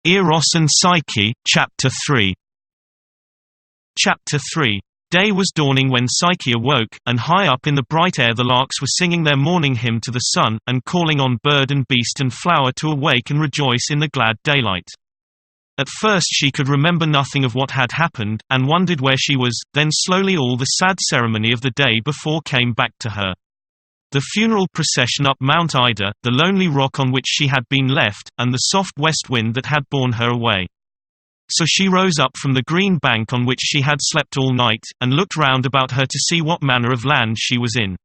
Eros and Psyche, Chapter 3. Chapter 3. Day was dawning when Psyche awoke, and high up in the bright air the larks were singing their morning hymn to the sun, and calling on bird and beast and flower to awake and rejoice in the glad daylight. At first she could remember nothing of what had happened, and wondered where she was, then slowly all the sad ceremony of the day before came back to her. The funeral procession up Mount Ida, the lonely rock on which she had been left, and the soft west wind that had borne her away. So she rose up from the green bank on which she had slept all night, and looked round about her to see what manner of land she was in.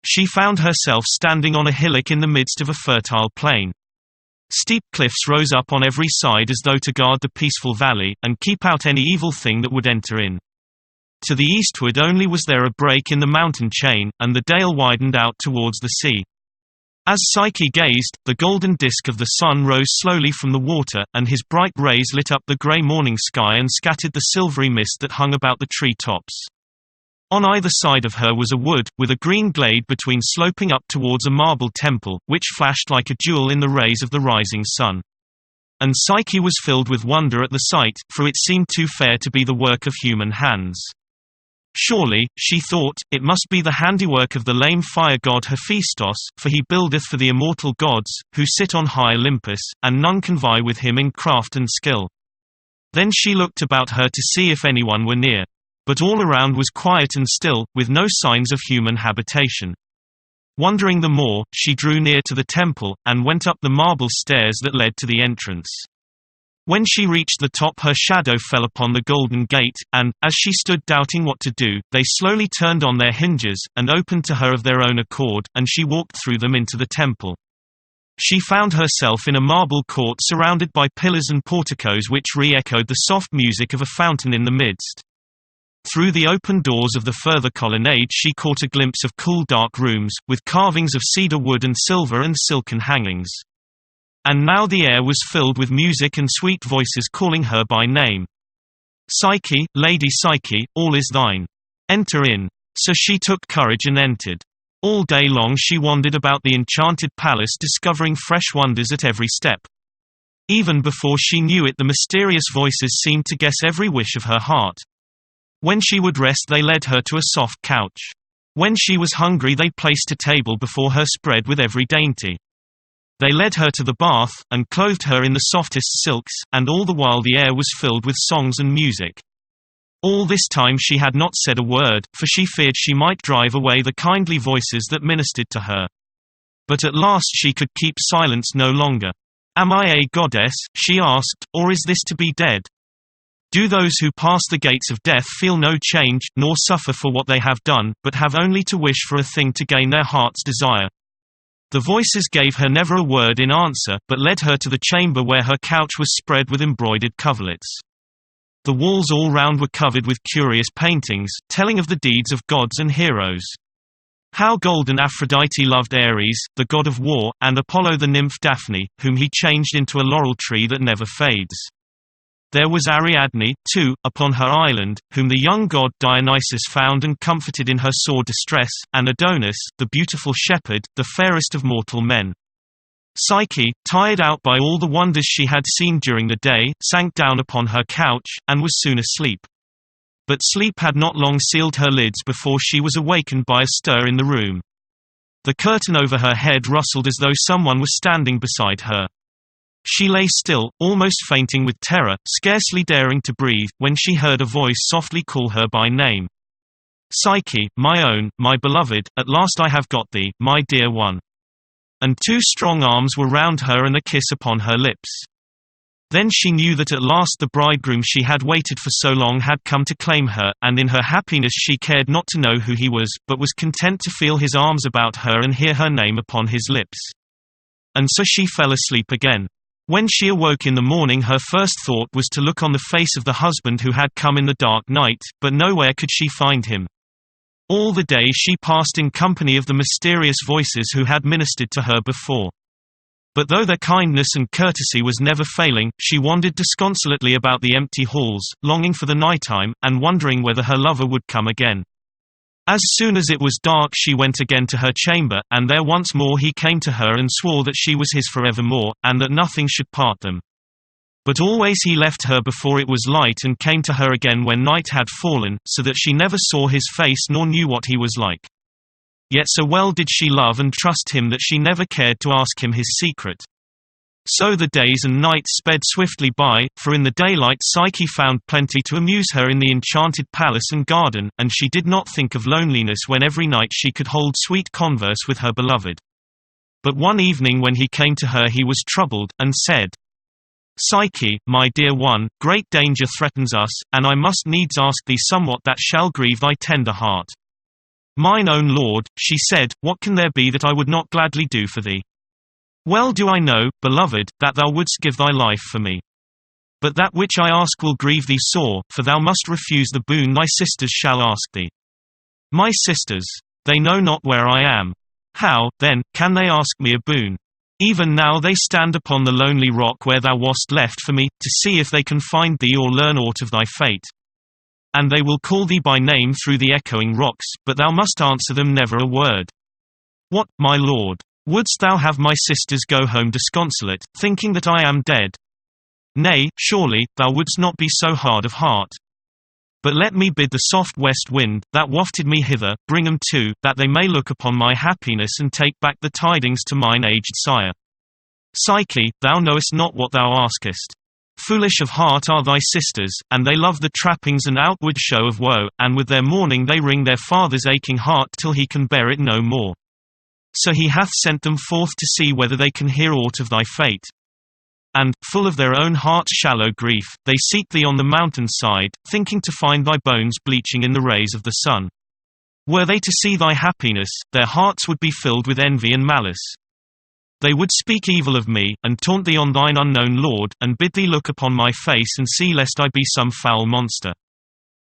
She found herself standing on a hillock in the midst of a fertile plain. Steep cliffs rose up on every side as though to guard the peaceful valley, and keep out any evil thing that would enter in. To the eastward only was there a break in the mountain chain, and the dale widened out towards the sea. As Psyche gazed, the golden disk of the sun rose slowly from the water, and his bright rays lit up the grey morning sky and scattered the silvery mist that hung about the tree tops. On either side of her was a wood, with a green glade between sloping up towards a marble temple, which flashed like a jewel in the rays of the rising sun. And Psyche was filled with wonder at the sight, for it seemed too fair to be the work of human hands. Surely, she thought, it must be the handiwork of the lame fire god Hephaestus, for he buildeth for the immortal gods, who sit on high Olympus, and none can vie with him in craft and skill. Then she looked about her to see if anyone were near. But all around was quiet and still, with no signs of human habitation. Wondering the more, she drew near to the temple, and went up the marble stairs that led to the entrance. When she reached the top her shadow fell upon the golden gate, and, as she stood doubting what to do, they slowly turned on their hinges, and opened to her of their own accord, and she walked through them into the temple. She found herself in a marble court surrounded by pillars and porticos which re-echoed the soft music of a fountain in the midst. Through the open doors of the further colonnade she caught a glimpse of cool dark rooms, with carvings of cedar wood and silver and silken hangings. And now the air was filled with music and sweet voices calling her by name. "Psyche, Lady Psyche, all is thine. Enter in." So she took courage and entered. All day long she wandered about the enchanted palace discovering fresh wonders at every step. Even before she knew it the mysterious voices seemed to guess every wish of her heart. When she would rest they led her to a soft couch. When she was hungry they placed a table before her spread with every dainty. They led her to the bath, and clothed her in the softest silks, and all the while the air was filled with songs and music. All this time she had not said a word, for she feared she might drive away the kindly voices that ministered to her. But at last she could keep silence no longer. "Am I a goddess," she asked, "or is this to be dead? Do those who pass the gates of death feel no change, nor suffer for what they have done, but have only to wish for a thing to gain their heart's desire?" The voices gave her never a word in answer, but led her to the chamber where her couch was spread with embroidered coverlets. The walls all round were covered with curious paintings, telling of the deeds of gods and heroes. How golden Aphrodite loved Ares, the god of war, and Apollo the nymph Daphne, whom he changed into a laurel tree that never fades. There was Ariadne, too, upon her island, whom the young god Dionysus found and comforted in her sore distress, and Adonis, the beautiful shepherd, the fairest of mortal men. Psyche, tired out by all the wonders she had seen during the day, sank down upon her couch, and was soon asleep. But sleep had not long sealed her lids before she was awakened by a stir in the room. The curtain over her head rustled as though someone was standing beside her. She lay still, almost fainting with terror, scarcely daring to breathe, when she heard a voice softly call her by name. "Psyche, my own, my beloved, at last I have got thee, my dear one." And two strong arms were round her and a kiss upon her lips. Then she knew that at last the bridegroom she had waited for so long had come to claim her, and in her happiness she cared not to know who he was, but was content to feel his arms about her and hear her name upon his lips. And so she fell asleep again. When she awoke in the morning her first thought was to look on the face of the husband who had come in the dark night, but nowhere could she find him. All the day she passed in company of the mysterious voices who had ministered to her before. But though their kindness and courtesy was never failing, she wandered disconsolately about the empty halls, longing for the nighttime, and wondering whether her lover would come again. As soon as it was dark she went again to her chamber, and there once more he came to her and swore that she was his forevermore, and that nothing should part them. But always he left her before it was light and came to her again when night had fallen, so that she never saw his face nor knew what he was like. Yet so well did she love and trust him that she never cared to ask him his secret. So the days and nights sped swiftly by, for in the daylight Psyche found plenty to amuse her in the enchanted palace and garden, and she did not think of loneliness when every night she could hold sweet converse with her beloved. But one evening when he came to her he was troubled, and said, "Psyche, my dear one, great danger threatens us, and I must needs ask thee somewhat that shall grieve thy tender heart." "Mine own lord," she said, "what can there be that I would not gladly do for thee? Well do I know, beloved, that thou wouldst give thy life for me. But that which I ask will grieve thee sore, for thou must refuse the boon thy sisters shall ask thee." "My sisters? They know not where I am. How, then, can they ask me a boon? Even now they stand upon the lonely rock where thou wast left for me, to see if they can find thee or learn aught of thy fate. And they will call thee by name through the echoing rocks, but thou must answer them never a word. What, my lord? Wouldst thou have my sisters go home disconsolate, thinking that I am dead? Nay, surely, thou wouldst not be so hard of heart. But let me bid the soft west wind, that wafted me hither, bring them too, that they may look upon my happiness and take back the tidings to mine aged sire. Psyche, thou knowest not what thou askest. Foolish of heart are thy sisters, and they love the trappings and outward show of woe, and with their mourning they wring their father's aching heart till he can bear it no more. So he hath sent them forth to see whether they can hear aught of thy fate. And, full of their own heart's shallow grief, they seek thee on the mountain side, thinking to find thy bones bleaching in the rays of the sun. Were they to see thy happiness, their hearts would be filled with envy and malice. They would speak evil of me, and taunt thee on thine unknown lord, and bid thee look upon my face and see lest I be some foul monster.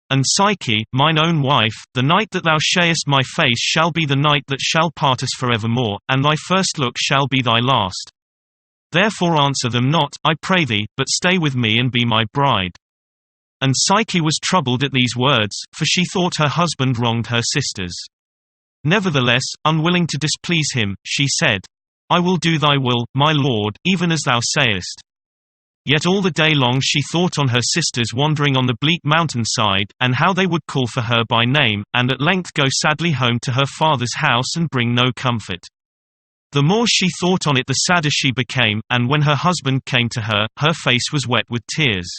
And Psyche, mine own wife, the night that thou shayest my face shall be the night that shall part us forevermore, and thy first look shall be thy last. Therefore answer them not, I pray thee, but stay with me and be my bride." And Psyche was troubled at these words, for she thought her husband wronged her sisters. Nevertheless, unwilling to displease him, she said, "I will do thy will, my lord, even as thou sayest." Yet all the day long she thought on her sisters wandering on the bleak mountain side, and how they would call for her by name, and at length go sadly home to her father's house and bring no comfort. The more she thought on it the sadder she became, and when her husband came to her, her face was wet with tears.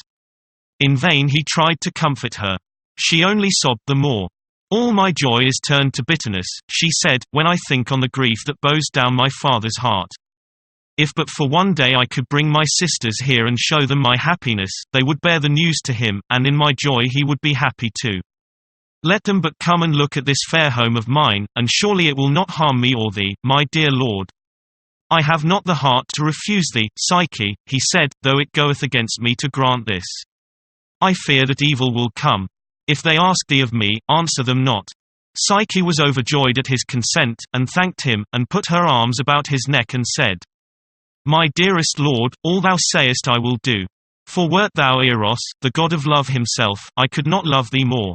In vain he tried to comfort her. She only sobbed the more. "All my joy is turned to bitterness," she said, "when I think on the grief that bows down my father's heart. If but for one day I could bring my sisters here and show them my happiness, they would bear the news to him, and in my joy he would be happy too. Let them but come and look at this fair home of mine, and surely it will not harm me or thee, my dear lord." "I have not the heart to refuse thee, Psyche," he said, "though it goeth against me to grant this. I fear that evil will come. If they ask thee of me, answer them not." Psyche was overjoyed at his consent, and thanked him, and put her arms about his neck and said, "My dearest lord, all thou sayest I will do. For wert thou Eros, the god of love himself, I could not love thee more.